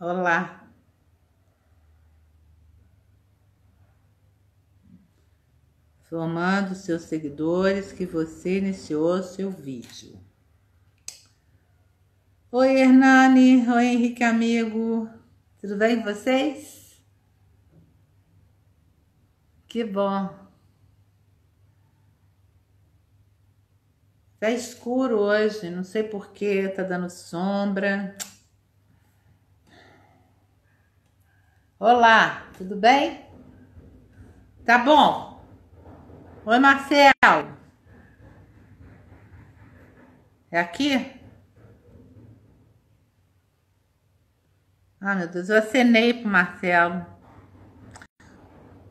Olá, informando seus seguidores que você iniciou seu vídeo. Oi, Hernani. Oi, Henrique, amigo. Tudo bem com vocês? Que bom. Tá escuro hoje, não sei por que, tá dando sombra. Olá, tudo bem? Tá bom. Oi, Marcelo. É aqui? Ah, meu Deus, eu acenei pro Marcelo.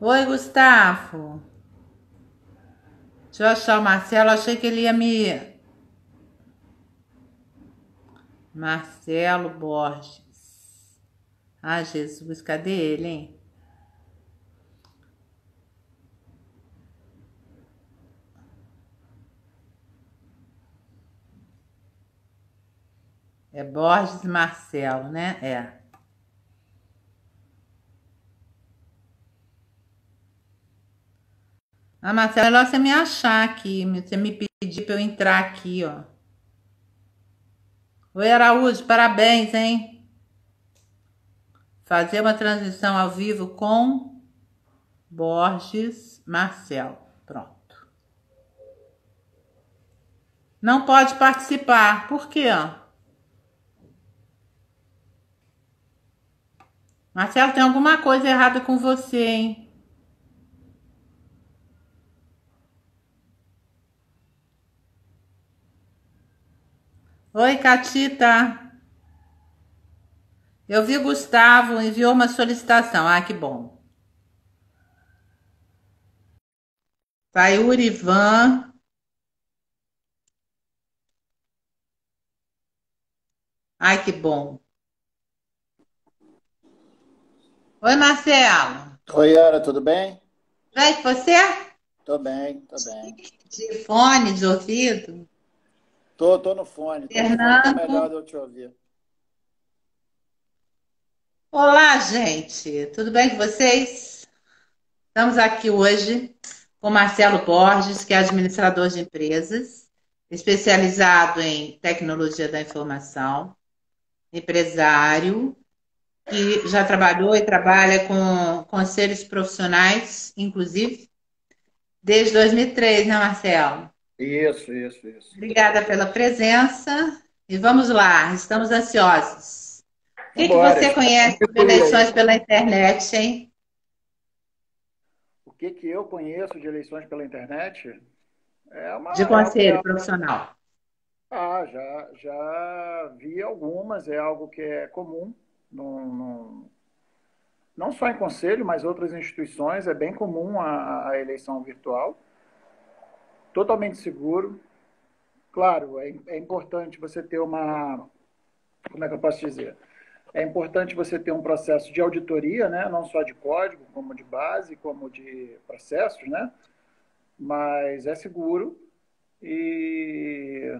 Oi, Gustavo. Deixa eu achar o Marcelo, achei que ele ia me... Marcelo Borges. Ah, Jesus, cadê ele, hein? É Borges Marcelo, né? É. Ah, Marcelo, é melhor você me achar aqui. Você me pedir para eu entrar aqui, ó. Oi, Araújo, parabéns, hein? Fazer uma transmissão ao vivo com Borges Marcelo. Pronto. Não pode participar. Por quê? Marcelo, tem alguma coisa errada com você, hein? Oi, Catita. Eu vi o Gustavo, enviou uma solicitação. Ah, que bom. Sayuri Ivan. Ai, que bom. Oi, Marcelo. Oi, Ana, tudo bem? Bem, você? Tô bem, tô bem. De fone, de ouvido? Tô no fone que é melhor Fernando. de eu te ouvir. Olá, gente. Tudo bem com vocês? Estamos aqui hoje com Marcelo Borges, que é administrador de empresas, especializado em tecnologia da informação, empresário, que já trabalhou e trabalha com conselhos profissionais, inclusive, desde 2003, né, Marcelo? Isso. Obrigada pela presença e vamos lá, estamos ansiosos. O que Vambora. você conhece de Conclui aí. eleições pela internet, hein? O que eu conheço de eleições pela internet De conselho profissional. já vi algumas, é algo que é comum, não só em conselho, mas outras instituições, é bem comum a eleição virtual, totalmente seguro. Claro, é importante você ter como é que eu posso dizer? É importante você ter um processo de auditoria, né? Não só de código, como de base, como de processos, né? Mas é seguro e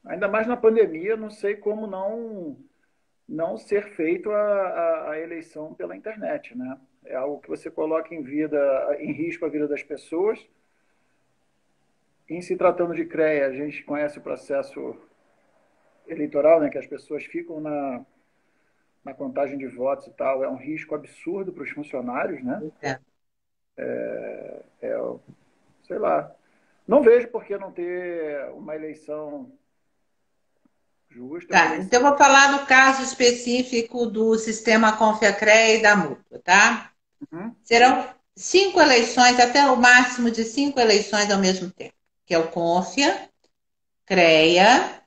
ainda mais na pandemia, não sei como não ser feito a eleição pela internet, né? É algo que você coloca em risco a vida das pessoas. Em se tratando de CREA, a gente conhece o processo eleitoral, né? Que as pessoas ficam na contagem de votos e tal, é um risco absurdo para os funcionários, né? É. É, sei lá. Não vejo por que não ter uma eleição justa, uma Tá, então eleição. eu vou falar no caso específico do sistema Confiacre e da Mútua, tá? Uhum, Serão 5 eleições, até o máximo de 5 eleições ao mesmo tempo, que é o Confia, CREA,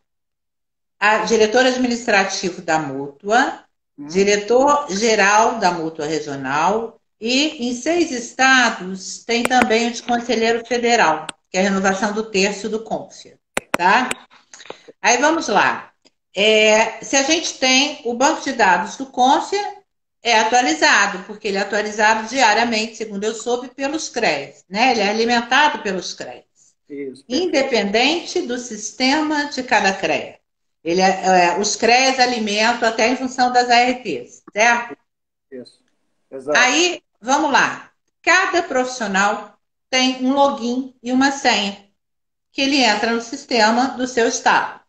a diretor administrativo da Mútua, uhum. diretor-geral da Mútua Regional e em 6 estados tem também o de conselheiro federal, que é a renovação do terço do Confia, tá? Aí vamos lá. Se a gente tem o banco de dados do Confia, é atualizado, porque ele é atualizado diariamente, segundo eu soube, pelos CREAs, né? Ele é alimentado pelos CREAs, Isso, perfeito. independente do sistema de cada CREA. Os CREAs alimentam até em função das ARTs, certo? Isso. Exato. Aí, vamos lá. Cada profissional tem um login e uma senha que ele entra no sistema do seu estado.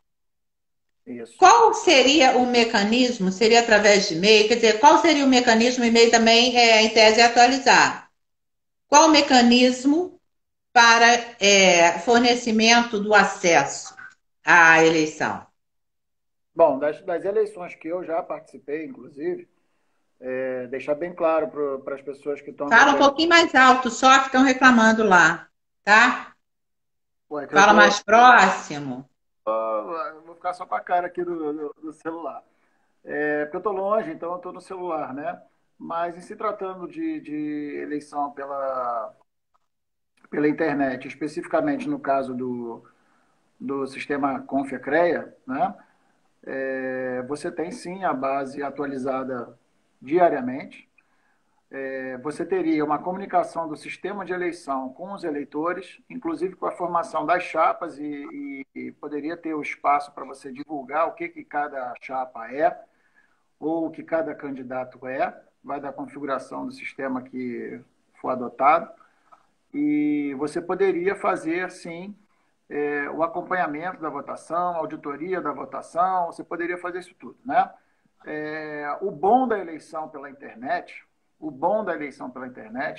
Isso. Qual seria o mecanismo? Seria através de e-mail? Quer dizer, qual seria o mecanismo? O e-mail também, em tese, é atualizar. Qual o mecanismo para fornecimento do acesso à eleição? Bom, das eleições que eu já participei, inclusive, deixar bem claro para as pessoas que estão Fala um acompanhando. pouquinho mais alto, só que estão reclamando lá, tá? Ué, que eu Fala tô, mais próximo. vou ficar só para a cara aqui do celular. Porque eu estou longe, então eu estou no celular, né? Mas em se tratando de eleição pela internet, especificamente no caso do sistema Confia-CREA, né? Você tem sim a base atualizada diariamente. Você teria uma comunicação do sistema de eleição com os eleitores, inclusive com a formação das chapas, e poderia ter o espaço para você divulgar o que cada chapa é, ou o que cada candidato é, vai da configuração do sistema que for adotado. E você poderia fazer, sim, o acompanhamento da votação, auditoria da votação, você poderia fazer isso tudo, né? O bom da eleição pela internet,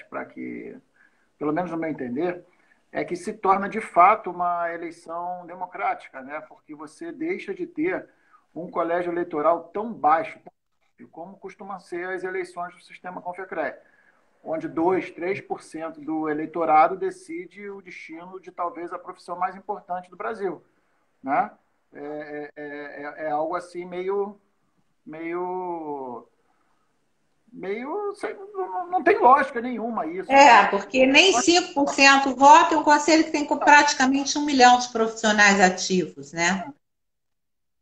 para que, pelo menos no meu entender, é que se torna de fato uma eleição democrática, né? Porque você deixa de ter um colégio eleitoral tão baixo como costumam ser as eleições do sistema Confecre, onde 2, 3% do eleitorado decide o destino de talvez a profissão mais importante do Brasil, né? É algo assim meio, não tem lógica nenhuma isso, né? Porque nem 5% vota e um conselho que tem praticamente 1 milhão de profissionais ativos, né?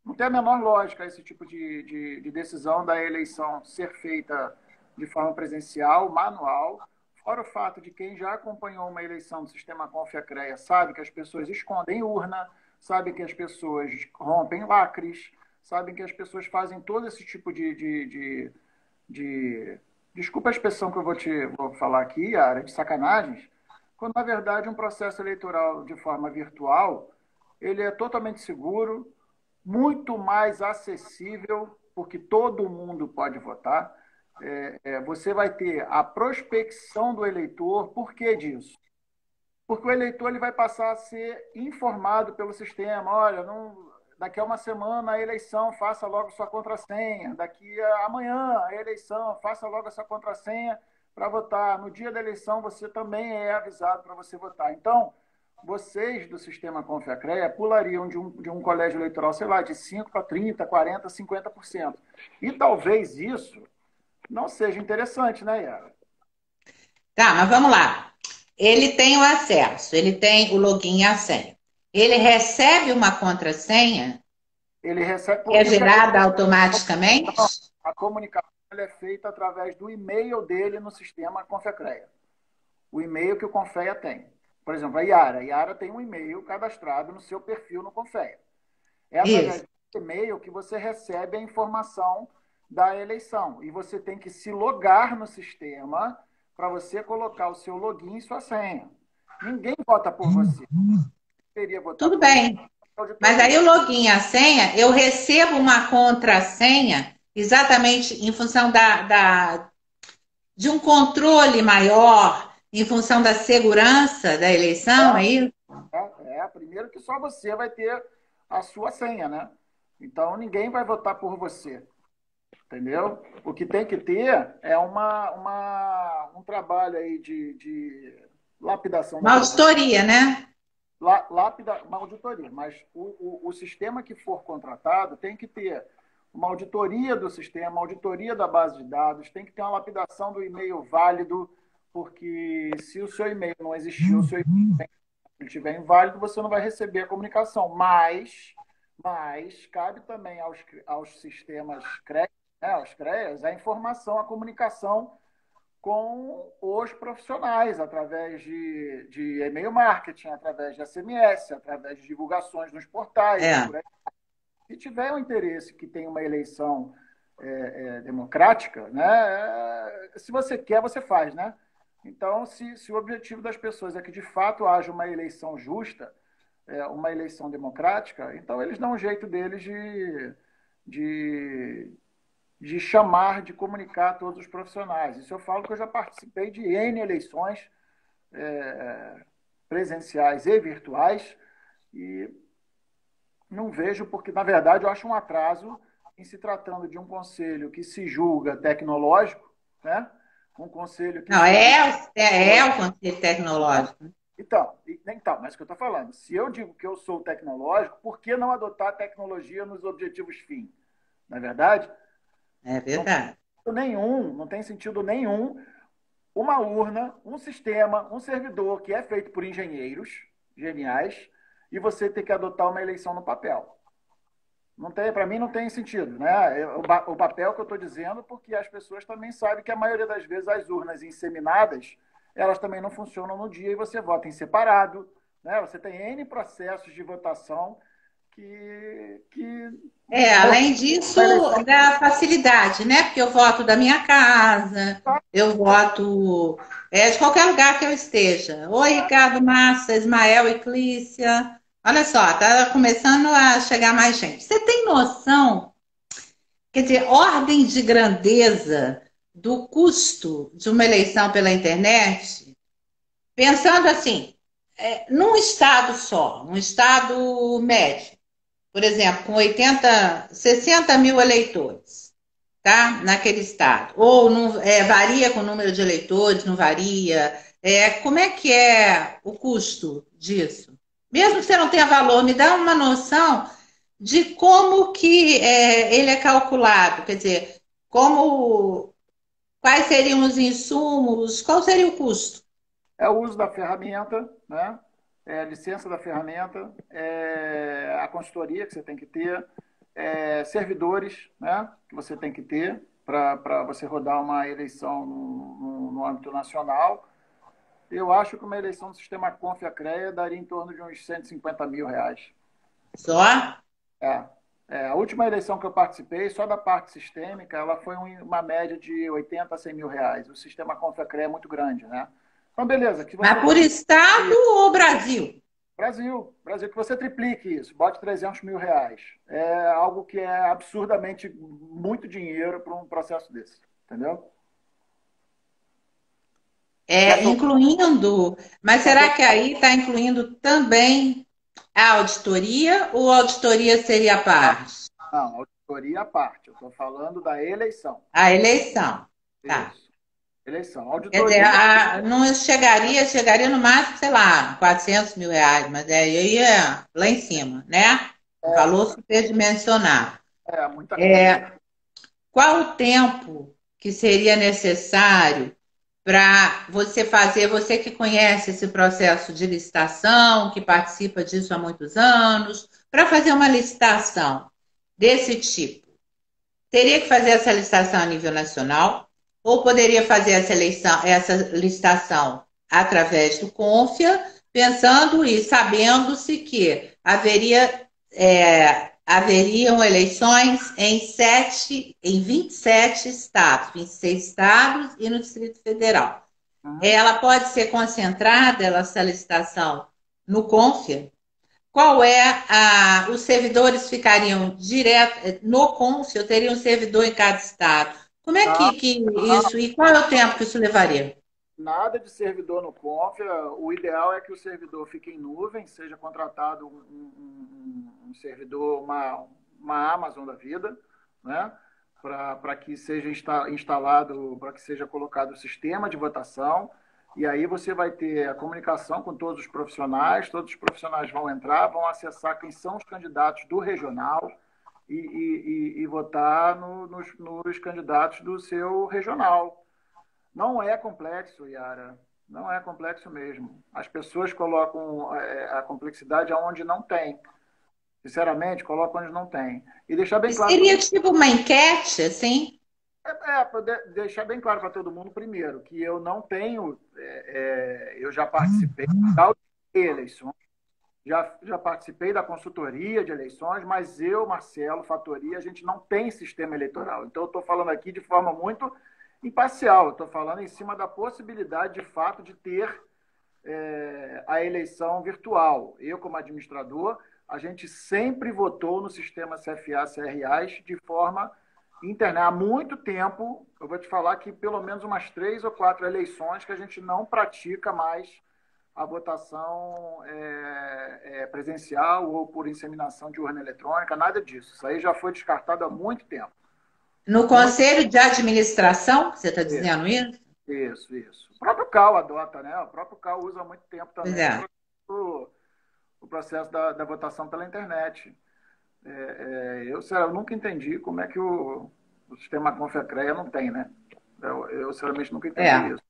Não tem a menor lógica esse tipo de decisão da eleição ser feita de forma presencial, manual, fora o fato de quem já acompanhou uma eleição do sistema Confia-CREA sabe que as pessoas escondem urna, sabe que as pessoas rompem lacres, sabem que as pessoas fazem todo esse tipo de desculpa a expressão que eu vou falar aqui, a área de sacanagens, quando na verdade um processo eleitoral de forma virtual ele é totalmente seguro, muito mais acessível, porque todo mundo pode votar. Você vai ter a prospecção do eleitor. Por que disso? Porque o eleitor ele vai passar a ser informado pelo sistema. Olha, daqui a uma semana a eleição, faça logo sua contrassenha. Daqui a amanhã a eleição, faça logo a sua contrassenha para votar. No dia da eleição você também é avisado para você votar. Então, vocês do sistema Confia-CREA pulariam de um colégio eleitoral, sei lá, de 5 para 30, 40, 50%. E talvez isso não seja interessante, né, Yara? Tá, mas vamos lá. Ele tem o acesso, ele tem o login e a senha. Ele recebe uma contrassenha Ele recebe, que é porque gerada automaticamente? a comunicação é feita através do e-mail dele no sistema Confia-CREA. O e-mail que o Confea tem. Por exemplo, a Yara. A Yara tem um e-mail cadastrado no seu perfil no Confea. É através Isso. do e-mail que você recebe a informação da eleição. E você tem que se logar no sistema para você colocar o seu login e sua senha. Ninguém vota por você. Teria votar Tudo por você. bem. Mas aí o login e a senha, eu recebo uma contrassenha exatamente em função de um controle maior, em função da segurança da eleição, é isso? Primeiro que só você vai ter a sua senha, né? Então ninguém vai votar por você. Entendeu? O que tem que ter é um trabalho aí de lapidação da Uma presença. auditoria, né? Uma auditoria, mas o sistema que for contratado tem que ter uma auditoria do sistema, uma auditoria da base de dados, tem que ter uma lapidação do e-mail válido, porque se o seu e-mail não existir, o seu e-mail estiver inválido, você não vai receber a comunicação. Mas cabe também aos sistemas CREA, né, aos CREAs, a informação, a comunicação com os profissionais, através de e-mail marketing, através de SMS, através de divulgações nos portais, É. por aí. Se tiver um interesse que tem uma eleição democrática, né? Se você quer, você faz, né? Então, se o objetivo das pessoas é que de fato haja uma eleição justa, uma eleição democrática, então eles dão um jeito deles de, de chamar, de comunicar todos os profissionais. Isso eu falo que eu já participei de N eleições presenciais e virtuais e não vejo, porque, na verdade, eu acho um atraso em se tratando de um conselho que se julga tecnológico, né? Um conselho que Não, se julga é o tecnológico. conselho tecnológico. Então, mas o que eu estou falando, se eu digo que eu sou tecnológico, por que não adotar a tecnologia nos objetivos fim? Não é verdade? É Não tem verdade. sentido nenhum, não tem sentido nenhum uma urna, um sistema, um servidor que é feito por engenheiros geniais e você ter que adotar uma eleição no papel. Não tem, para mim não tem sentido, né? O papel que eu estou dizendo, porque as pessoas também sabem que a maioria das vezes as urnas inseminadas, elas também não funcionam no dia e você vota em separado, né? Você tem N processos de votação que Além disso, a eleição. da facilidade, né? Porque eu voto da minha casa, eu voto de qualquer lugar que eu esteja. Oi, Ricardo Massa, Ismael e Clícia. Olha só, tá começando a chegar mais gente. Você tem noção, quer dizer, ordem de grandeza do custo de uma eleição pela internet? Pensando assim, num estado só, um estado médio, por exemplo, com 80, 60 mil eleitores, tá? Naquele estado. Ou não, varia com o número de eleitores, não varia. Como é que é o custo disso? Mesmo que você não tenha valor, me dá uma noção de como que ele é calculado, quer dizer, quais seriam os insumos, qual seria o custo? É o uso da ferramenta, né? É a licença da ferramenta, a consultoria que você tem que ter, servidores, né? Que você tem que ter para você rodar uma eleição no âmbito nacional. Eu acho que uma eleição do sistema Conf-CREA daria em torno de uns R$ 150 mil. Só? É. A última eleição que eu participei, só da parte sistêmica, ela foi uma média de 80 a 100 mil reais. O sistema Conf-CREA é muito grande, né? Então, beleza, que você Mas por estado triplique. ou Brasil? Brasil, que você triplique isso, bote R$ 300 mil. É algo que é absurdamente muito dinheiro para um processo desse, entendeu? Essa, Incluindo, mas essa, será que aí está incluindo também a auditoria ou a auditoria seria a parte? não, auditoria à parte. Eu estou falando da eleição. A eleição, tá. Isso, eleição. Quer dizer, Auditoria. não chegaria no máximo, sei lá, 400 mil reais, mas aí é lá em cima, né? Um valor superdimensionado. Muita coisa. Qual o tempo que seria necessário para você fazer, você que conhece esse processo de licitação, que participa disso há muitos anos, para fazer uma licitação desse tipo? Teria que fazer essa licitação a nível nacional ou poderia fazer essa licitação através do Confia, pensando e sabendo-se que haveriam eleições em 27 estados, 26 estados e no Distrito Federal. Uhum. Ela pode ser concentrada, essa licitação, no Confia. Qual os servidores ficariam direto no Confia, teria um servidor em cada estado. Como é Não, que isso, e qual é o tempo que isso levaria? nada de servidor no Confia. O ideal é que o servidor fique em nuvem, seja contratado um servidor, uma Amazon da vida, né? Para que seja instalado, para que seja colocado o sistema de votação. E aí você vai ter a comunicação com todos os profissionais vão entrar, vão acessar quem são os candidatos do regional e votar nos candidatos do seu regional. Não é complexo, Yara. Não é complexo mesmo. As pessoas colocam a complexidade aonde não tem. Sinceramente, colocam onde não tem. E deixar bem claro para Seria tipo uma enquete, assim? deixar bem claro para todo mundo, primeiro, que eu não tenho, eu já participei de eleições já participei da consultoria de eleições, mas eu, Marcelo, Fatoria, a gente não tem sistema eleitoral. Então, eu estou falando aqui de forma muito imparcial. Eu estou falando em cima da possibilidade, de fato, de ter a eleição virtual. Eu, como administrador, a gente sempre votou no sistema CFA-CRAs de forma internet. Há muito tempo, eu vou te falar que pelo menos umas 3 ou 4 eleições que a gente não pratica mais a votação presencial ou por inseminação de urna eletrônica, nada disso. Isso aí já foi descartado há muito tempo. No Muito conselho de administração, você está tempo. dizendo isso? Isso. O próprio CAL adota, né? O próprio CAL usa há muito tempo Pois também é. o processo da votação pela internet. Eu nunca entendi como é que o sistema Confecreia não tem, né? Eu sinceramente nunca entendi É. isso.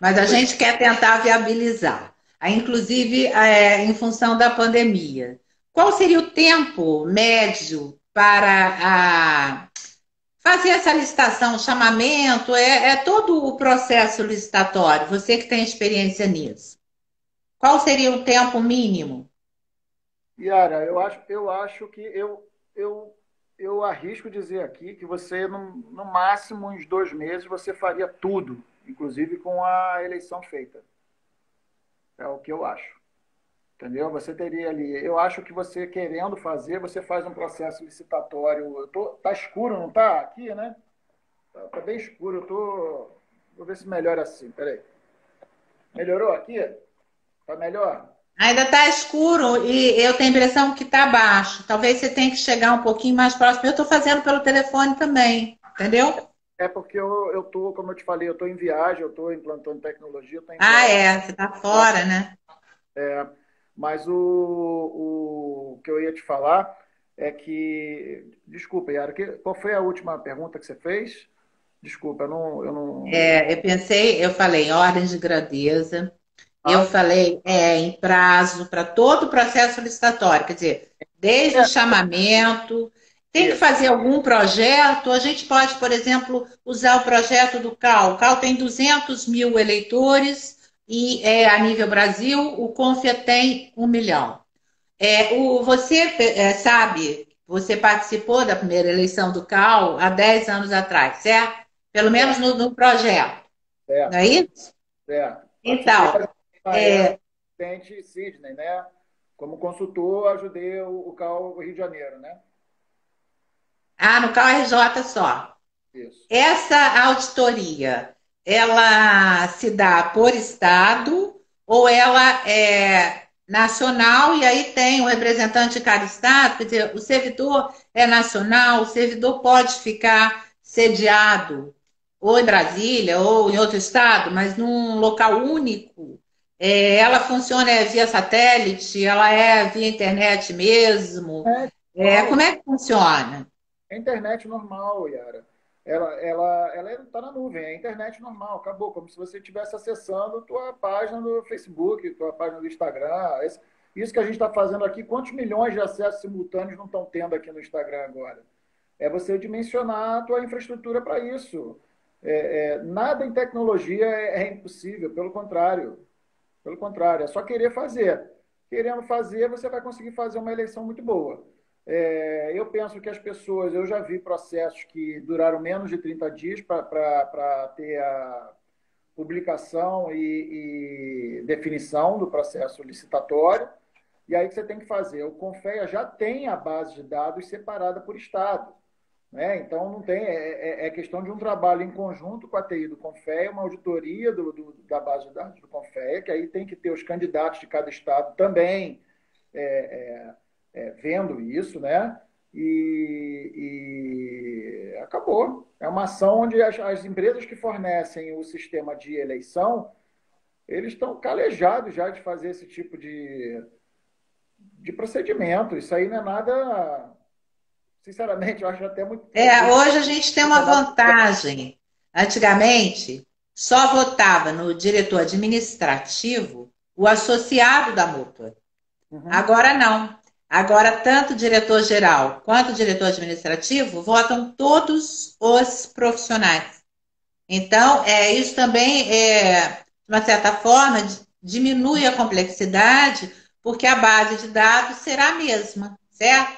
Mas a gente quer tentar viabilizar. Aí, inclusive, em função da pandemia. Qual seria o tempo médio para fazer essa licitação, o chamamento? É todo o processo licitatório, você que tem experiência nisso. Qual seria o tempo mínimo? Yara, eu acho que eu arrisco dizer aqui que você, no máximo, uns 2 meses, você faria tudo, inclusive com a eleição feita. É o que eu acho. Entendeu? Você teria ali. Eu acho que você querendo fazer, você faz um processo licitatório. Tá escuro, não tá? Aqui, né? Tá bem escuro. Vou ver se melhora assim. Peraí. Melhorou aqui? Tá melhor? Ainda está escuro e eu tenho a impressão que está baixo. Talvez você tenha que chegar um pouquinho mais próximo. Eu estou fazendo pelo telefone também, entendeu? É porque eu tô, como eu te falei, eu tô em viagem, eu tô implantando tecnologia, eu tô em Ah, viagem. você está fora, né? Mas o que eu ia te falar é que. Desculpa, Yara, qual foi a última pergunta que você fez? Desculpa, eu não. Eu falei em ordem de grandeza, eu Ah, falei em prazo para todo o processo licitatório, quer dizer, desde o é, chamamento, tem que isso. fazer algum projeto, a gente pode, por exemplo, usar o projeto do CAL. O CAL tem 200 mil eleitores e a nível Brasil, o Confia tem 1 milhão. Você sabe, você participou da primeira eleição do CAL há 10 anos atrás, certo? Pelo menos Certo, no projeto, não certo, é isso? certo. Participei Então, na época do presidente Sidney, né? Como consultor, ajudei o CAU Rio de Janeiro, né? no CAL RJ só. Isso. Essa auditoria, ela se dá por estado ou ela é nacional e aí tem um representante de cada estado? Quer dizer, o servidor é nacional, o servidor pode ficar sediado ou em Brasília ou em outro estado, mas num local único. Ela funciona via satélite, ela é via internet mesmo. É normal, Como é que funciona? é internet normal, Yara. Ela está na nuvem, é internet normal, acabou. Como se você estivesse acessando tua página do Facebook, tua página do Instagram. Isso que a gente está fazendo aqui, quantos milhões de acessos simultâneos não estão tendo aqui no Instagram agora? É você dimensionar a tua infraestrutura para isso. Nada em tecnologia é impossível, pelo contrário. Pelo contrário, é só querer fazer. Querendo fazer, você vai conseguir fazer uma eleição muito boa. Eu penso que as pessoas, eu já vi processos que duraram menos de 30 dias para ter a publicação e definição do processo licitatório. E aí o que você tem que fazer? O Confea já tem a base de dados separada por estado. Né? Então, não tem, é questão de um trabalho em conjunto com a TI do Confea, uma auditoria da base de dados do Confea, que aí tem que ter os candidatos de cada estado também vendo isso, né? E acabou. É uma ação onde as empresas que fornecem o sistema de eleição, eles estão calejados já de fazer esse tipo de procedimento. Isso aí não é nada. Sinceramente, eu acho até muito. Às vezes, Hoje a gente tem uma vantagem. Antigamente, só votava no diretor administrativo o associado da mútua. Uhum. Agora não. Agora, tanto o diretor-geral quanto o diretor administrativo votam todos os profissionais. Então, isso também, de uma certa forma, diminui a complexidade, porque a base de dados será a mesma, certo?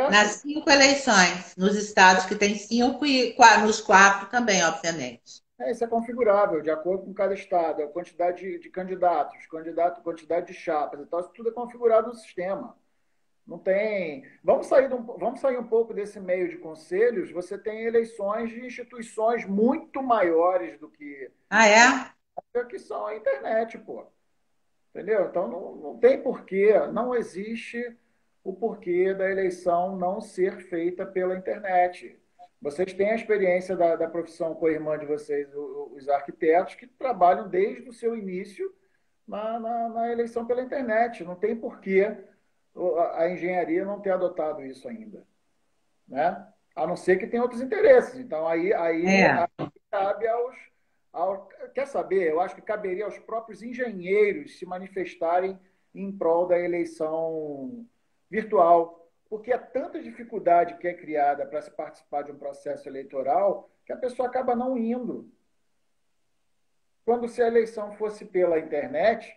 Nas Certo? 5 eleições, nos estados que tem 5 e nos 4 também, obviamente. Isso é configurável de acordo com cada estado, a quantidade de candidatos, quantidade de chapas, então isso tudo é configurado no sistema. Não tem. Vamos sair um pouco desse meio de conselhos. Você tem eleições de instituições muito maiores Ah, do é? que são a internet, pô. Entendeu? Então não tem porquê, não existe o porquê da eleição não ser feita pela internet. Vocês têm a experiência da profissão co-irmã de vocês, os arquitetos, que trabalham desde o seu início na eleição pela internet. Não tem porquê a engenharia não ter adotado isso ainda, né? A não ser que tenha outros interesses. Então, É. aí cabe quer saber? Eu acho que caberia aos próprios engenheiros se manifestarem em prol da eleição virtual, porque é tanta dificuldade que é criada para se participar de um processo eleitoral que a pessoa acaba não indo. Quando se a eleição fosse pela internet,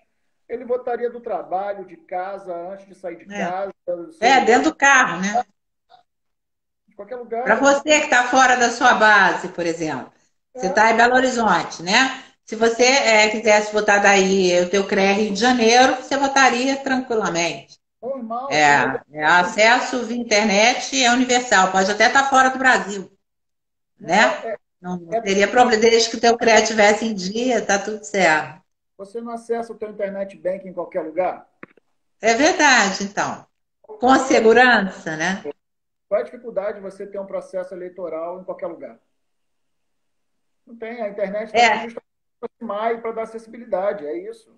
ele votaria do trabalho, de casa, antes de sair de É, casa, do celular, dentro do carro, né? de qualquer Para lugar. você que está fora da sua base, por exemplo, você está em Belo Horizonte, né? Se você quisesse votar daí o teu CREA Rio de Janeiro, você votaria tranquilamente. Normal, sem É, acesso via internet é universal, pode até estar fora do Brasil, não é, né? é, Não é teria tudo uma. problema, desde que o teu CREA estivesse em dia, tá tudo certo. Você não acessa o teu internet bank em qualquer lugar? É verdade, então. Com Qual é, segurança, né? qual é a dificuldade de você ter um processo eleitoral em qualquer lugar? Não tem. A internet está aí É, justamente para aproximar e para dar acessibilidade. É isso.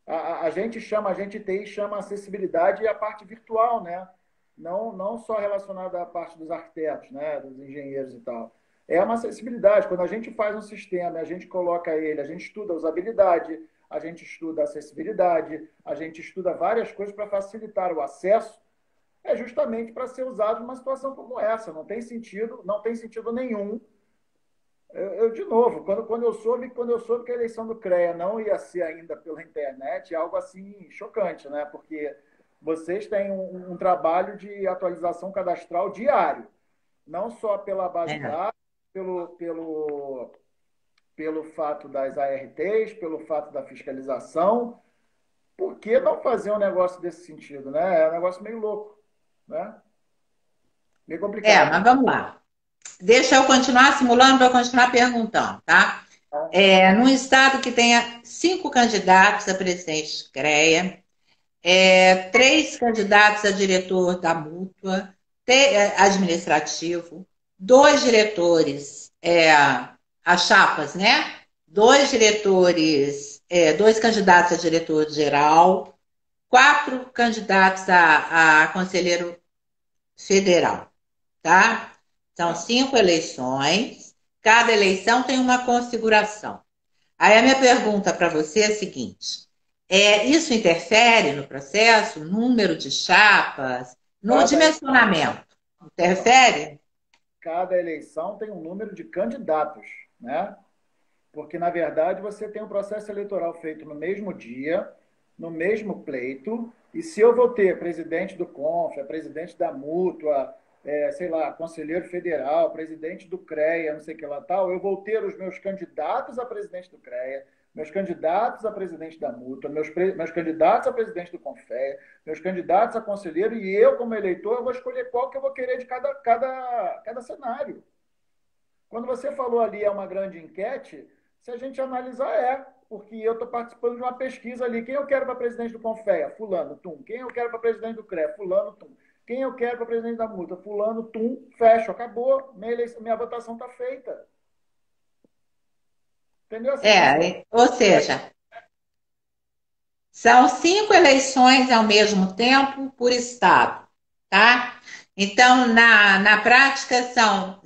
A gente chama, a gente TI chama acessibilidade a parte virtual, né? Não só relacionada à parte dos arquitetos, né? Dos engenheiros e tal. É uma acessibilidade. Quando a gente faz um sistema, a gente coloca ele, a gente estuda a usabilidade, a gente estuda a acessibilidade, a gente estuda várias coisas para facilitar o acesso, é justamente para ser usado numa situação como essa. Não tem sentido nenhum. De novo, quando eu soube que a eleição do CREA não ia ser ainda pela internet, é algo assim chocante, né? Porque vocês têm um trabalho de atualização cadastral diário, não só pela base de é. dados, pelo, pelo, pelo fato das ARTs, pelo fato da fiscalização. Por que não fazer um negócio desse sentido, né? É um negócio meio louco, né? Meio Mas complicado. vamos lá. Deixa eu continuar simulando para eu continuar perguntando, tá? Então, Num estado que tenha 5 candidatos a presidente de CREA, 3 candidatos a diretor da mútua, administrativo, 2 diretores, as chapas, né? 2 diretores, 2 candidatos a diretor geral, 4 candidatos a conselheiro federal, tá? São 5 eleições, cada eleição tem uma configuração. Aí a minha pergunta para você é a seguinte: isso interfere no processo, número de chapas, no cada, dimensionamento? não, Interfere? cada eleição tem um número de candidatos, né? Porque, na verdade, você tem um processo eleitoral feito no mesmo dia, no mesmo pleito, e se eu vou ter presidente do CONF, presidente da Mútua, sei lá, conselheiro federal, presidente do CREA, não sei o que lá tal, eu vou ter os meus candidatos a presidente do CREA, meus candidatos a presidente da Mútua, meus candidatos a presidente do CONFEA, meus candidatos a conselheiro, e eu, como eleitor, eu vou escolher qual que eu vou querer de cada cenário. Quando você falou ali é uma grande enquete, se a gente analisar porque eu estou participando de uma pesquisa ali. Quem eu quero para presidente do Confea? Fulano, tum. Quem eu quero para presidente do CRE? Fulano, tum. Quem eu quero para presidente da Multa? Fulano, tum. Fecho, acabou. Minha votação está feita. Entendeu? Assim, Ou seja, são 5 eleições ao mesmo tempo por estado, tá? Então, na prática, são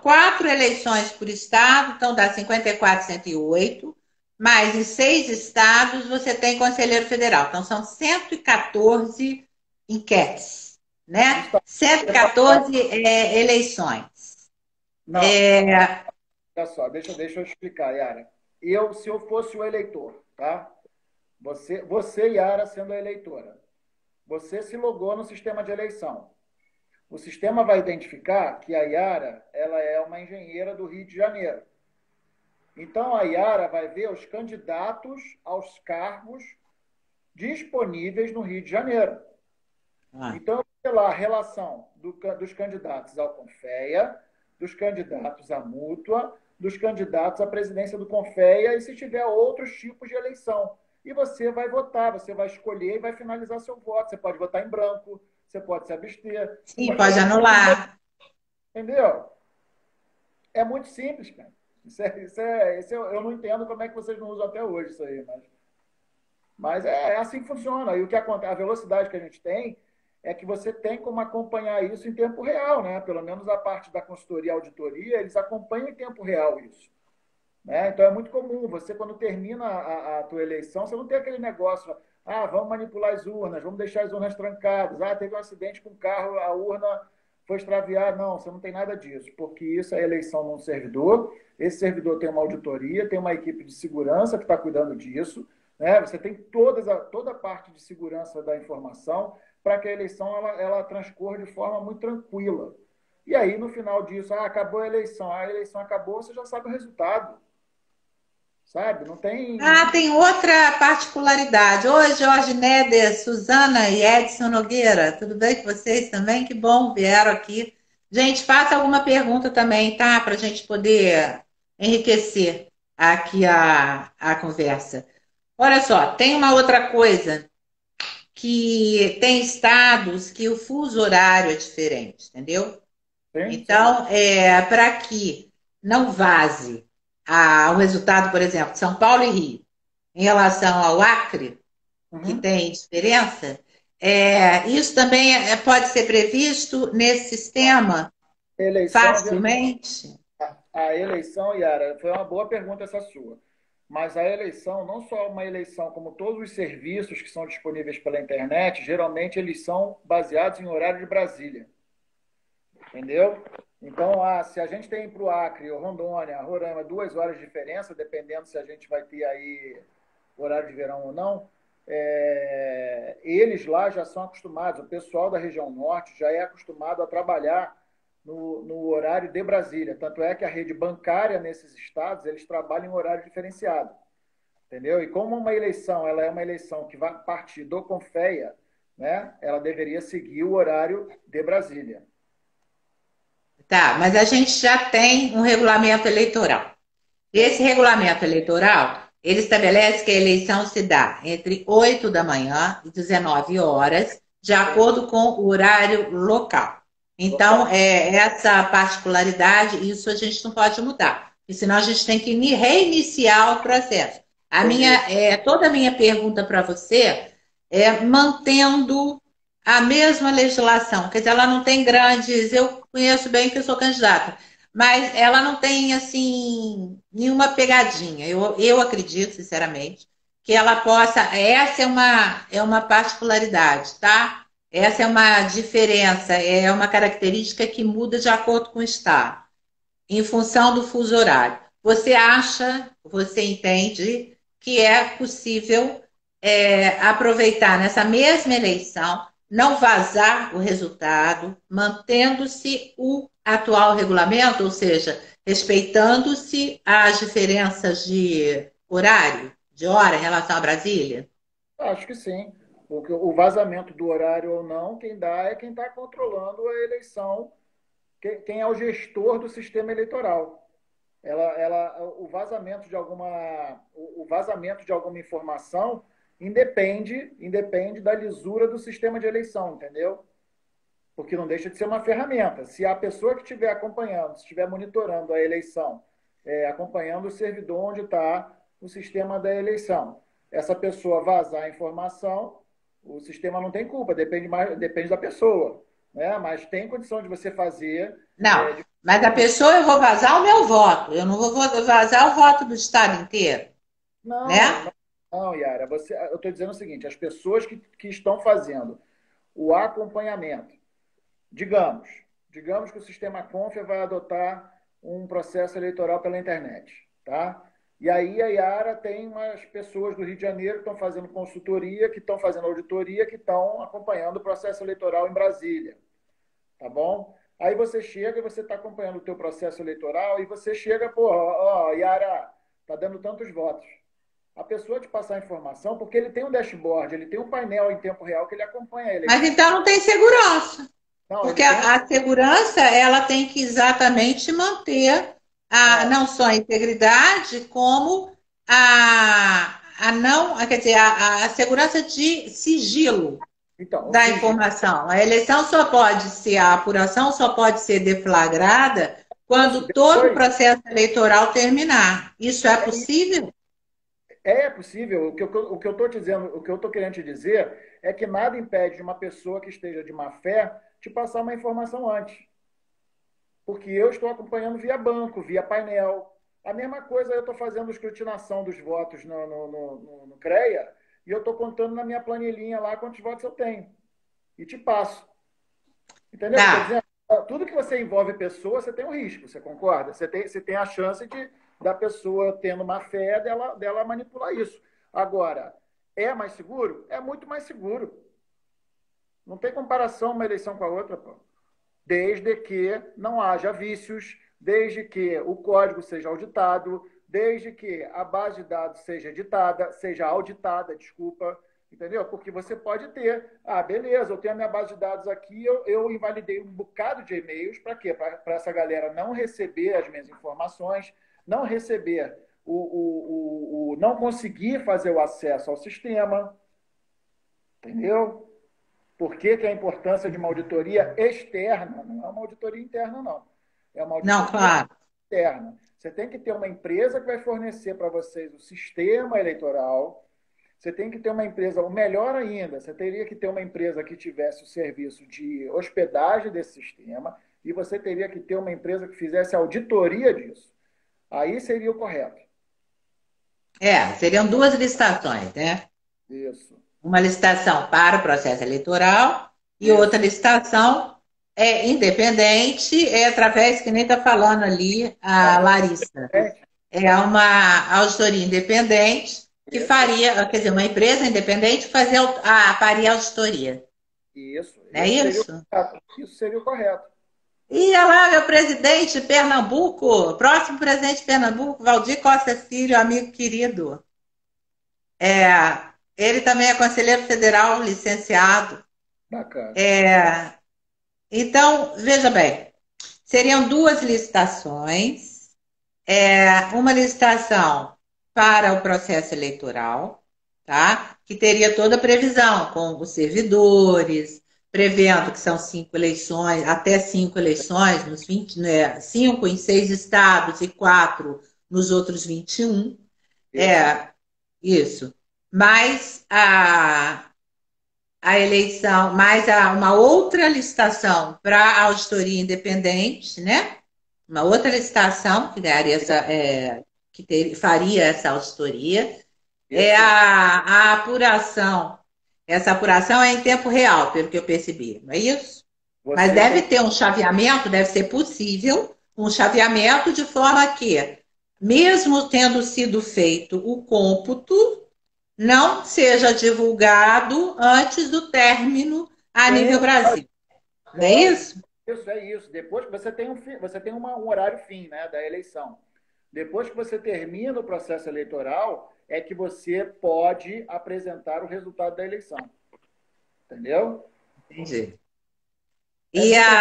4 eleições por estado, então dá 54, 108, mas em 6 estados você tem conselheiro federal. Então, são 114 enquetes, né? está 114 eleições. não, É, olha só, deixa eu explicar, Yara. Se eu fosse o eleitor, tá? Você, Yara, sendo a eleitora, você se logou no sistema de eleição. O sistema vai identificar que a Yara ela é uma engenheira do Rio de Janeiro. Então, a Yara vai ver os candidatos aos cargos disponíveis no Rio de Janeiro. Ah, Então, sei lá, a relação dos candidatos ao Confeia, dos candidatos à Mútua, dos candidatos à presidência do Confeia e se tiver outros tipos de eleição. E você vai votar, você vai escolher e vai finalizar seu voto. Você pode votar em branco, você pode se abster, você sim, pode pode fazer. anular. Entendeu? É muito simples, cara. Eu não entendo como é que vocês não usam até hoje isso aí, mas é assim que funciona. E o que acontece, a velocidade que a gente tem é que você tem como acompanhar isso em tempo real, né? Pelo menos a parte da consultoria e auditoria, eles acompanham em tempo real isso. Né? Então é muito comum, você quando termina a tua eleição, você não tem aquele negócio, vamos manipular as urnas, vamos deixar as urnas trancadas, teve um acidente com o carro, a urna foi extraviada. Não, você não tem nada disso, porque isso é eleição num servidor, esse servidor tem uma auditoria, tem uma equipe de segurança que está cuidando disso, né? Você tem toda a parte de segurança da informação para que a eleição ela transcorra de forma muito tranquila. E aí, no final disso, acabou a eleição acabou, você já sabe o resultado. Sabe? Não tem. Ah, tem outra particularidade. Oi, Jorge Neder, Suzana e Edson Nogueira, tudo bem com vocês também? Que bom, vieram aqui. Gente, faça alguma pergunta também, tá? Para a gente poder enriquecer aqui a conversa. Olha só, tem uma outra coisa que tem estados que o fuso horário é diferente, entendeu? Sim, sim. Então, para que não vaze o resultado, por exemplo, de São Paulo e Rio, em relação ao Acre, que Uhum. tem diferença, isso também pode ser previsto nesse sistema Eleição, facilmente? a eleição, Yara, foi uma boa pergunta essa sua. Mas a eleição, não só uma eleição, como todos os serviços que são disponíveis pela internet, geralmente eles são baseados em horário de Brasília. Entendeu? Então, se a gente tem para o Acre, ou Rondônia, Roraima, 2 horas de diferença, dependendo se a gente vai ter aí horário de verão ou não, eles lá já são acostumados, o pessoal da região norte já é acostumado a trabalhar no horário de Brasília. Tanto é que a rede bancária nesses estados, eles trabalham em horário diferenciado. Entendeu? E como uma eleição, ela é uma eleição que vai partir do Confeia, né? Ela deveria seguir o horário de Brasília. Tá, mas a gente já tem um regulamento eleitoral. Esse regulamento eleitoral, ele estabelece que a eleição se dá entre 8 da manhã e 19 horas, de acordo com o horário local. Então, Local. essa particularidade, isso a gente não pode mudar, porque senão a gente tem que reiniciar o processo. Isso. Toda a minha pergunta para você é mantendo a mesma legislação, quer dizer, ela não tem grandes. Eu conheço bem que eu sou candidata, mas ela não tem, assim, nenhuma pegadinha. Eu acredito, sinceramente, que ela possa. Essa é uma particularidade, tá? Essa é uma diferença, é uma característica que muda de acordo com o estado, em função do fuso horário. Você acha, você entende que é possível aproveitar nessa mesma eleição, não vazar o resultado, mantendo-se o atual regulamento, ou seja, respeitando-se as diferenças de horário, de hora em relação a Brasília? Acho que sim. O vazamento do horário ou não, quem dá é quem está controlando a eleição, quem é o gestor do sistema eleitoral. O vazamento de alguma informação independe da lisura do sistema de eleição, entendeu? Porque não deixa de ser uma ferramenta. Se a pessoa que estiver acompanhando, se estiver monitorando a eleição, acompanhando o servidor onde está o sistema da eleição, essa pessoa vazar a informação, o sistema não tem culpa, depende da pessoa. Né? Mas tem condição de você fazer. Não, mas a pessoa, eu vou vazar o meu voto, eu não vou vazar o voto do estado inteiro, Não, né? não, não, Yara. Eu estou dizendo o seguinte: as pessoas que estão fazendo o acompanhamento, digamos, digamos que o sistema Confia vai adotar um processo eleitoral pela internet, tá? E aí a Yara tem umas pessoas do Rio de Janeiro que estão fazendo consultoria, que estão fazendo auditoria, que estão acompanhando o processo eleitoral em Brasília, tá bom? Aí você chega e você está acompanhando o teu processo eleitoral e você chega, pô, ó, Yara, tá dando tantos votos. A pessoa te passar a informação, porque ele tem um dashboard, ele tem um painel em tempo real que ele acompanha a Mas eleição. então não tem segurança. Não, Porque ele tem. a segurança, ela tem que exatamente manter É, não só a integridade, como a não, quer dizer, a segurança de sigilo então, ou da seja, informação. A eleição só pode ser, a apuração só pode ser deflagrada isso, quando todo o depois, processo eleitoral terminar. Isso é possível? é possível. O que eu estou dizendo, o que eu estou querendo te dizer é que nada impede de uma pessoa que esteja de má fé te passar uma informação antes. Porque eu estou acompanhando via banco, via painel. A mesma coisa, eu estou fazendo escrutinação dos votos no CREA e eu estou contando na minha planilhinha lá quantos votos eu tenho. E te passo. Entendeu o que eu estou Tá. dizendo? Tudo que você envolve pessoa, você tem um risco, você concorda? Você tem a chance da pessoa, tendo má fé, dela manipular isso. Agora, é mais seguro? É muito mais seguro. Não tem comparação uma eleição com a outra, pô. Desde que não haja vícios, desde que o código seja auditado, desde que a base de dados seja auditada, desculpa, entendeu? Porque você pode ter, beleza, eu tenho a minha base de dados aqui, eu invalidei um bocado de e-mails, para quê? Para essa galera não receber as minhas informações, não receber não conseguir fazer o acesso ao sistema, entendeu? Por que, que a importância de uma auditoria externa? Não é uma auditoria interna, não. É uma Não, auditoria claro. externa. Você tem que ter uma empresa que vai fornecer para vocês o sistema eleitoral. Você tem que ter uma empresa, ou melhor ainda, você teria que ter uma empresa que tivesse o serviço de hospedagem desse sistema e você teria que ter uma empresa que fizesse auditoria disso. Aí seria o correto. Seriam duas licitações, né? Isso. Uma licitação para o processo eleitoral e outra Isso. licitação independente, através, que nem está falando ali a Larissa, é uma auditoria independente que Isso. faria, quer dizer, uma empresa independente que faria a auditoria. Isso. Não é Esse seria o isso? correto. Isso seria o correto. E olha lá, meu presidente de Pernambuco, próximo presidente de Pernambuco, Valdir Costa Filho, amigo querido. Ele também é conselheiro federal, licenciado. Bacana. Então, veja bem, seriam duas licitações, uma licitação para o processo eleitoral, tá? Que teria toda a previsão, com os servidores, prevendo que são 5 eleições, até 5 eleições, nos 20, né, 5 em 6 estados e 4 nos outros 21. Isso. Isso. Mais a eleição, mais uma outra licitação para a auditoria independente, né? Uma outra licitação que daria faria essa auditoria. Isso. A apuração. Essa apuração é em tempo real, pelo que eu percebi, não é isso? Mas Você deve tem. ter um chaveamento, deve ser possível, um chaveamento de forma que, mesmo tendo sido feito o cômputo, não seja divulgado antes do término a Sim, nível Brasil. Não é lógico. isso? Isso é isso. Depois que você tem você tem um horário fim, né, da eleição. Depois que você termina o processo eleitoral, é que você pode apresentar o resultado da eleição. Entendeu? Entendi. É E muito.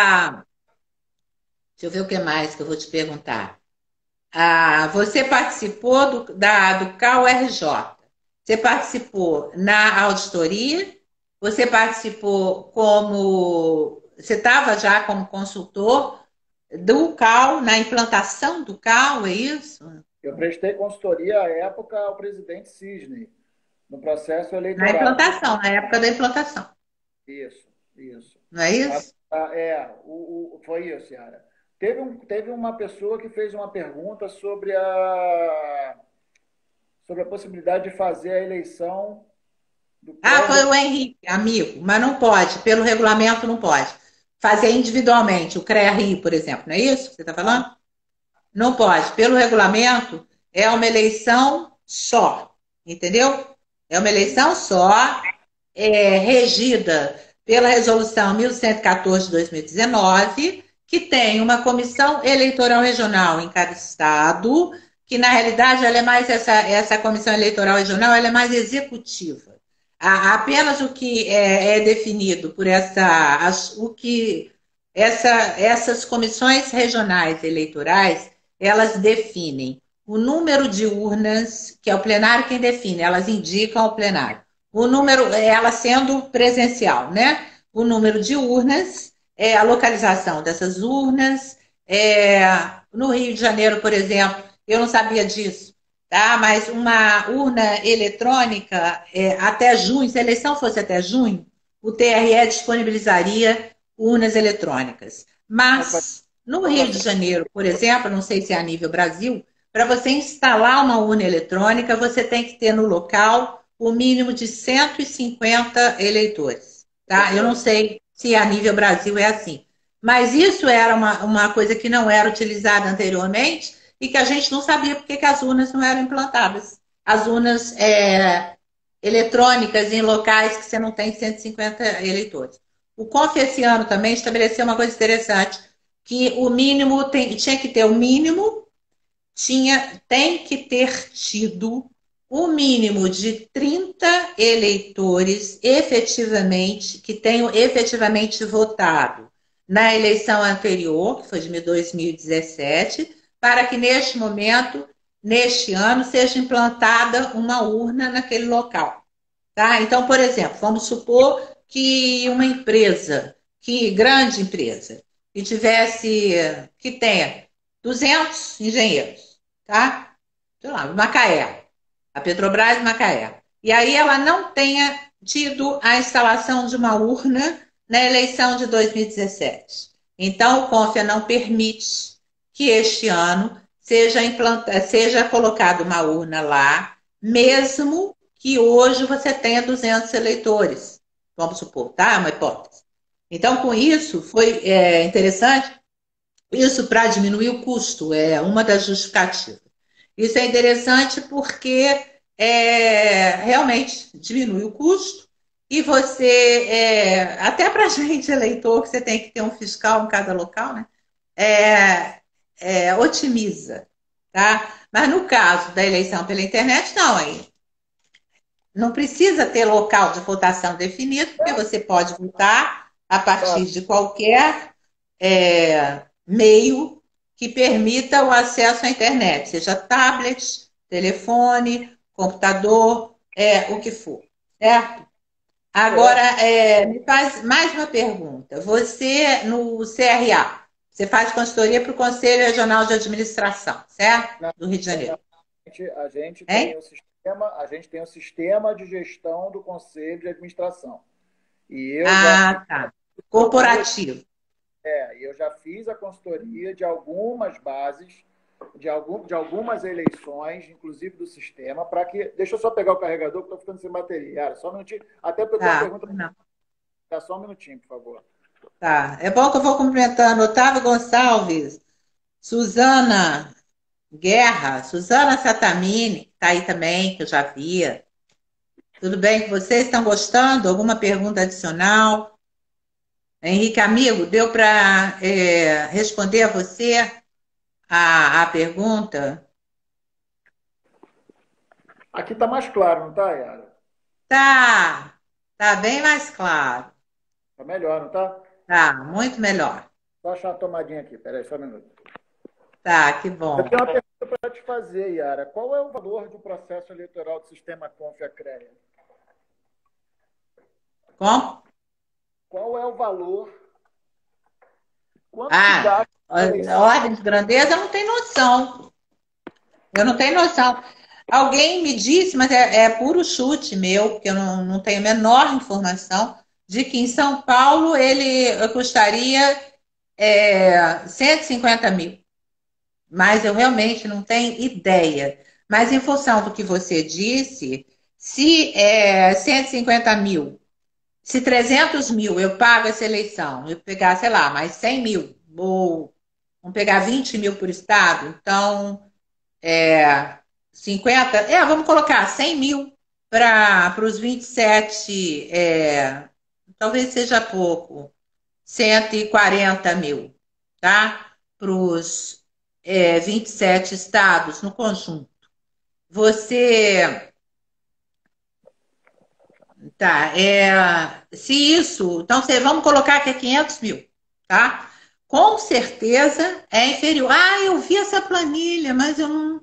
deixa eu ver o que mais que eu vou te perguntar. Você participou do CAU-RJ. Você participou na auditoria? Você participou como. Você estava já como consultor do CAU, na implantação do CAU, é isso? Eu prestei consultoria à época ao presidente Cisne, no processo Na eleitoral. implantação, na época da implantação. Isso, isso. Não é isso? Foi isso, Yara. Teve uma pessoa que fez uma pergunta sobre a possibilidade de fazer a eleição do Foi CREA. o Henrique, amigo, mas não pode, pelo regulamento não pode. Fazer individualmente, o CREA-Rio, por exemplo, não é isso que você está falando? Não pode. Pelo regulamento, é uma eleição só, entendeu? É uma eleição só, regida pela Resolução 1114 de 2019, que tem uma comissão eleitoral regional em cada estado, que na realidade ela é mais essa comissão eleitoral regional, ela é mais executiva. Apenas o que é definido por essas comissões regionais eleitorais, elas definem o número de urnas, que é o plenário quem define, elas indicam ao plenário. O número, ela sendo presencial, né? O número de urnas, a localização dessas urnas. No Rio de Janeiro, por exemplo, eu não sabia disso, tá? Mas uma urna eletrônica, até junho, se a eleição fosse até junho, o TRE disponibilizaria urnas eletrônicas. Mas no Rio de Janeiro, por exemplo, não sei se é a nível Brasil, para você instalar uma urna eletrônica, você tem que ter no local o mínimo de 150 eleitores. Tá? Eu não sei se a nível Brasil é assim. Mas isso era uma coisa que não era utilizada anteriormente e que a gente não sabia porque que as urnas não eram implantadas. As urnas eletrônicas em locais que você não tem 150 eleitores. O CONF esse ano também estabeleceu uma coisa interessante, que o mínimo tinha que ter o mínimo, tem que ter tido o mínimo de 30 eleitores efetivamente, que tenham efetivamente votado na eleição anterior, que foi de 2017, para que neste momento, neste ano, seja implantada uma urna naquele local. Tá? Então, por exemplo, vamos supor que uma empresa, grande empresa, que tenha 200 engenheiros, tá? Sei lá, Macaé, a Petrobras Macaé. E aí ela não tenha tido a instalação de uma urna na eleição de 2017. Então, o CONFIA não permite que este ano seja colocada uma urna lá, mesmo que hoje você tenha 200 eleitores. Vamos supor, tá? Uma hipótese. Então, com isso, foi interessante, isso para diminuir o custo, é uma das justificativas. Isso é interessante porque realmente diminui o custo e você, até para a gente eleitor, que você tem que ter um fiscal em cada local, né? Otimiza, tá? Mas no caso da eleição pela internet, não, aí não precisa ter local de votação definido, porque você pode votar a partir de qualquer meio que permita o acesso à internet, seja tablet, telefone, computador, o que for, certo? Agora, me faz mais uma pergunta. Você, no CRA, você faz consultoria para o Conselho Regional de Administração, certo? Do Rio de Janeiro. A gente tem o sistema de gestão do Conselho de Administração. E eu tá. Corporativo. Eu já fiz a consultoria de algumas bases, de algumas eleições, inclusive do sistema, para que. Deixa eu só pegar o carregador, que estou ficando sem bateria. Yara, só um minutinho. Até porque eu tenho uma pergunta. Não. Dá só um minutinho, por favor. Tá. É bom que eu vou cumprimentando Otávio Gonçalves, Suzana Guerra, Suzana Satamini, que está aí também, que eu já via. Tudo bem com vocês? Estão gostando? Alguma pergunta adicional? Henrique, amigo, deu para responder a você a pergunta? Aqui está mais claro, não está, Yara? Tá bem mais claro. Está melhor, não está? Tá, muito melhor. Só achar a tomadinha aqui, peraí, só um minuto. Tá, que bom. Eu tenho uma pergunta para te fazer, Yara. Qual é o valor do processo eleitoral do sistema CONF-CREA? Como? Qual é o valor? Quanto se gasta? Ordem de grandeza, eu não tenho noção. Eu não tenho noção. Alguém me disse, mas é puro chute meu, porque eu não tenho a menor informação, de que em São Paulo ele custaria 150 mil. Mas eu realmente não tenho ideia. Mas em função do que você disse, se 150 mil, se 300 mil eu pago essa eleição, eu pegar, sei lá, mais 100 mil, ou vamos pegar 20 mil por estado, então é, 50, vamos colocar 100 mil para os 27, talvez seja pouco, 140 mil, tá? Para os 27 estados no conjunto. Você, tá, se isso, então vamos colocar que é 500 mil, tá? Com certeza é inferior. Ah, eu vi essa planilha, mas eu não.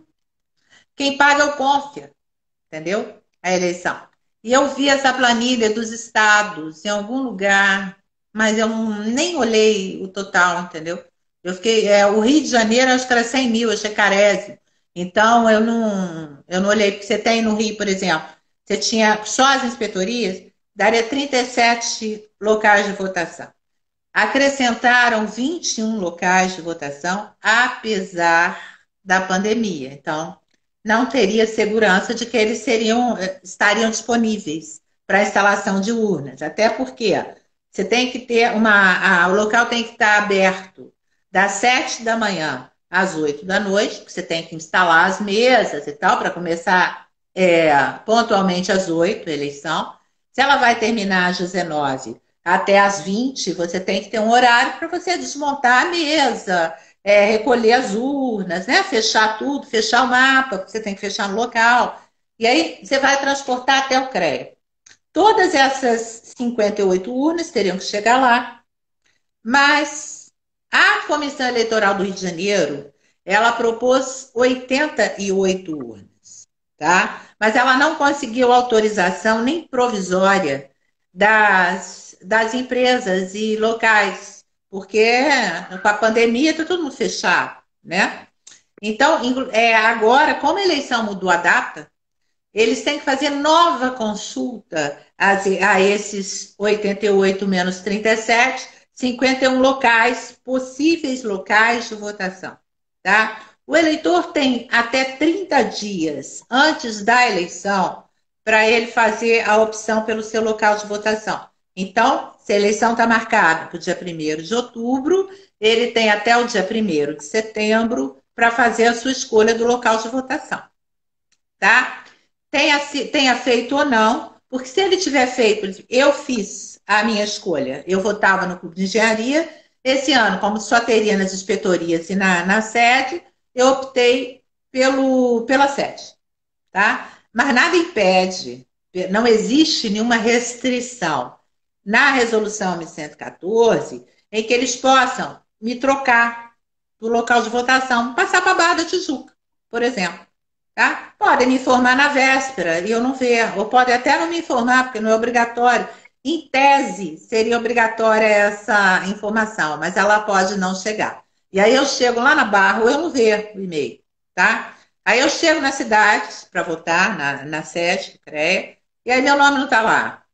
Quem paga é o Confia, entendeu? A eleição. E eu vi essa planilha dos estados em algum lugar, mas eu nem olhei o total, entendeu? Eu fiquei, o Rio de Janeiro, acho que era 100 mil, achei carésimo. Então, eu não olhei, porque você tem no Rio, por exemplo, você tinha só as inspetorias, daria 37 locais de votação. Acrescentaram 21 locais de votação, apesar da pandemia. Então, não teria segurança de que eles estariam disponíveis para instalação de urnas. Até porque você tem que ter o local tem que estar aberto das 7 da manhã às 8 da noite, porque você tem que instalar as mesas e tal, para começar pontualmente às 8 a eleição. Se ela vai terminar às 19 até às 20, você tem que ter um horário para você desmontar a mesa, recolher as urnas, né? Fechar tudo, fechar o mapa, porque você tem que fechar no local. E aí você vai transportar até o CREA. Todas essas 58 urnas teriam que chegar lá, mas a Comissão Eleitoral do Rio de Janeiro, ela propôs 88 urnas, tá? Mas ela não conseguiu autorização nem provisória das empresas e locais, porque com a pandemia está todo mundo fechado, né? Então, agora, como a eleição mudou a data, eles têm que fazer nova consulta a esses 88 menos 37, 51 locais, possíveis locais de votação, tá? O eleitor tem até 30 dias antes da eleição para ele fazer a opção pelo seu local de votação. Então, se a eleição está marcada para o dia 1º de outubro, ele tem até o dia 1º de setembro para fazer a sua escolha do local de votação, tá? Tenha feito ou não, porque se ele tiver feito, eu fiz a minha escolha, eu votava no clube de engenharia, esse ano, como só teria nas inspetorias e na sede, eu optei pela sede, tá? Mas nada impede, não existe nenhuma restrição na resolução 1114 em que eles possam me trocar do local de votação, passar para a Barra da Tijuca, por exemplo. Tá? Podem me informar na véspera e eu não ver, ou podem até não me informar, porque não é obrigatório. Em tese, seria obrigatória essa informação, mas ela pode não chegar. E aí eu chego lá na Barra, ou eu não ver o e-mail, tá? Aí eu chego na cidade para votar, na sede do CREA, e aí meu nome não está lá.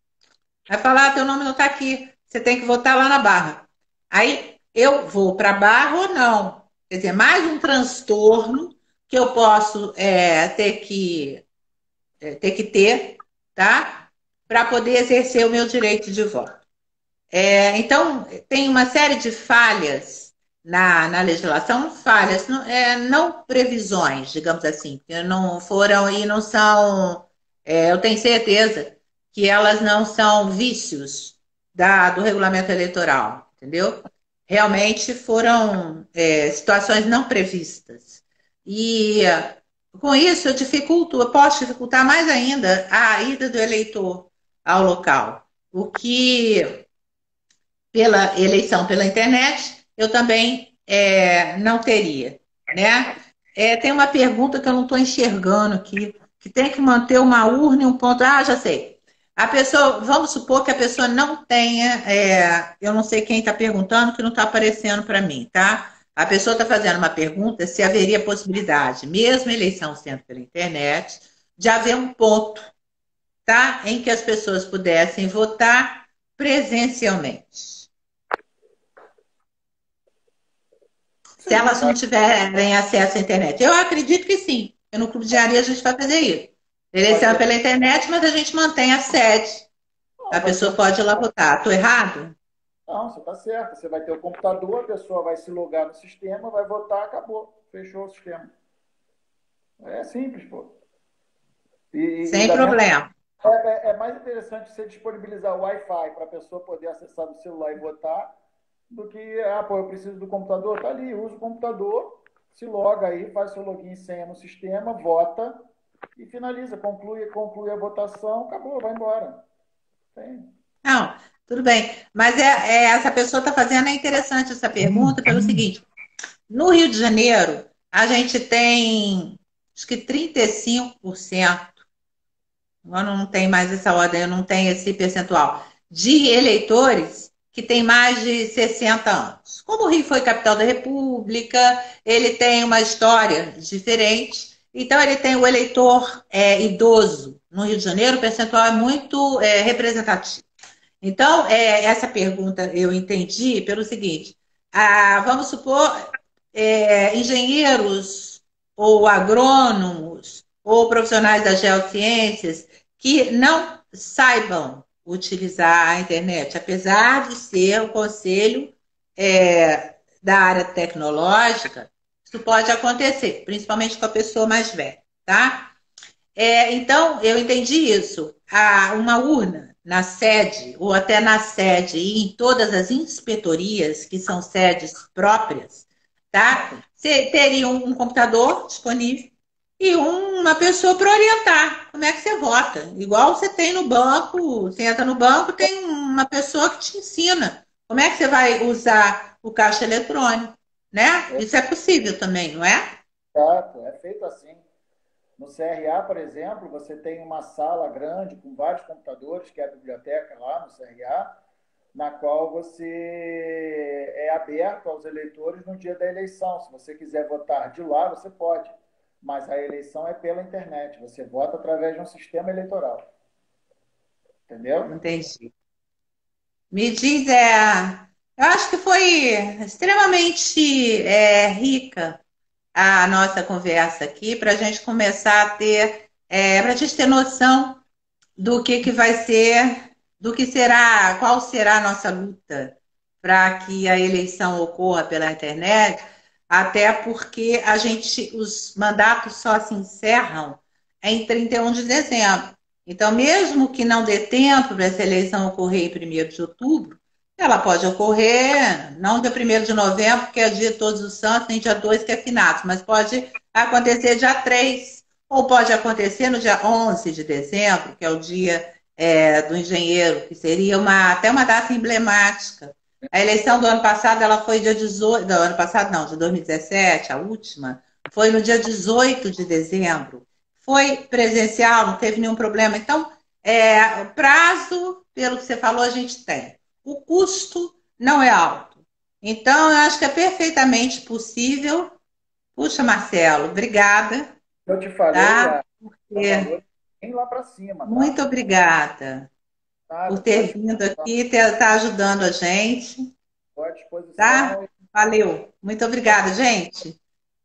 Vai falar, teu nome não está aqui, você tem que votar lá na Barra. Aí eu vou para a Barra ou não. Quer dizer, mais um transtorno que eu posso ter, tá? Para poder exercer o meu direito de voto. Então, tem uma série de falhas na legislação, falhas, não previsões, digamos assim, que não foram e não são, eu tenho certeza que elas não são vícios do regulamento eleitoral, entendeu? Realmente foram situações não previstas. E com isso eu posso dificultar mais ainda a ida do eleitor ao local. O que pela eleição pela internet, eu também não teria, né? Tem uma pergunta que eu não estou enxergando aqui, que tem que manter uma urna e um ponto. Ah, já sei. A pessoa, vamos supor que a pessoa não tenha, eu não sei quem está perguntando, que não está aparecendo para mim, tá? A pessoa está fazendo uma pergunta se haveria possibilidade, mesmo a eleição sendo pela internet, de haver um ponto, tá? Em que as pessoas pudessem votar presencialmente. Se Sim, elas não tiverem acesso à internet. Eu acredito que sim. Eu no Clube de Areia a gente vai fazer isso. vai Eleição é ter. pela internet, mas a gente mantém a sede. Não, A vai pessoa ter. pode ir lá votar. Estou errado? Não, você está certo. Você vai ter o computador, a pessoa vai se logar no sistema, vai votar, acabou. Fechou o sistema. É simples, pô. E Sem da mesma problema. é mais interessante você disponibilizar o Wi-Fi para a pessoa poder acessar do celular e votar do que, pô, eu preciso do computador. Tá ali, usa o computador, se loga aí, faz seu login e senha no sistema, vota e finaliza, conclui a votação, acabou, vai embora. Tem. Não, tudo bem. Mas essa pessoa está fazendo, é interessante essa pergunta pelo seguinte: no Rio de Janeiro, a gente tem, acho que 35%, agora não tem mais essa ordem, eu não tenho esse percentual, de eleitores que têm mais de 60 anos. Como o Rio foi capital da República, ele tem uma história diferente, então ele tem o eleitor idoso. No Rio de Janeiro, o percentual é muito representativo. Então, essa pergunta eu entendi pelo seguinte: vamos supor, engenheiros ou agrônomos ou profissionais das geociências que não saibam utilizar a internet, apesar de ser o conselho da área tecnológica, isso pode acontecer, principalmente com a pessoa mais velha, tá? Então, eu entendi isso. Uma urna na sede, ou até na sede, e em todas as inspetorias, que são sedes próprias, tá? Você teria um computador disponível e uma pessoa para orientar como é que você vota. Igual você tem no banco, você entra no banco, tem uma pessoa que te ensina como é que você vai usar o caixa eletrônico, né? Isso é possível também, não é? Exato, é feito assim. No CRA, por exemplo, você tem uma sala grande com vários computadores, que é a biblioteca lá no CRA, na qual você é aberto aos eleitores no dia da eleição. Se você quiser votar de lá, você pode, mas a eleição é pela internet. Você vota através de um sistema eleitoral, entendeu? Entendi. Me diz, eu acho que foi extremamente rica a nossa conversa aqui para a gente começar a ter, para a gente ter noção do que vai ser, do que será, qual será a nossa luta para que a eleição ocorra pela internet, até porque os mandatos só se encerram em 31 de dezembro. Então, mesmo que não dê tempo para essa eleição ocorrer em 1º de outubro, ela pode ocorrer não dia 1º de novembro, que é dia de Todos os Santos, nem dia 2, que é finados, mas pode acontecer dia 3, ou pode acontecer no dia 11 de dezembro, que é o dia do engenheiro, que seria até uma data emblemática. A eleição do ano passado, ela foi dia 18, do ano passado não, de 2017, a última, foi no dia 18 de dezembro. Foi presencial, não teve nenhum problema. Então, o prazo, pelo que você falou, a gente tem. O custo não é alto. Então, eu acho que é perfeitamente possível. Puxa, Marcelo, obrigada, Eu te falei, tá? o valor vem lá para cima, tá? Muito obrigada por Nada, estou à ter vindo aqui e estar ajudando a gente, tá? disposição. Valeu. Muito obrigada, gente. Tudo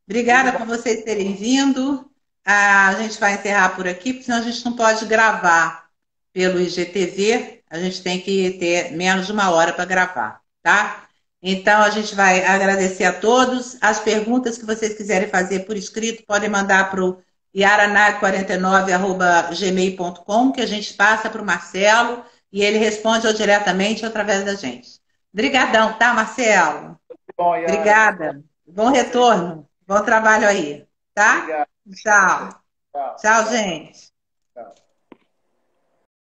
Obrigada bom. por vocês terem vindo. A gente vai encerrar por aqui, porque senão a gente não pode gravar pelo IGTV. A gente tem que ter menos de 1 hora para gravar, tá? Então, a gente vai agradecer a todos. As perguntas que vocês quiserem fazer por escrito, podem mandar para o yaranag49@gmail.com, que a gente passa para o Marcelo e ele responde ou diretamente ou através da gente. Obrigadão, tá, Marcelo? Bom, Yara, tudo bom Obrigada. Bom com você? retorno. Bom trabalho aí, tá? Obrigado. Tchau. Tchau. Tchau, gente.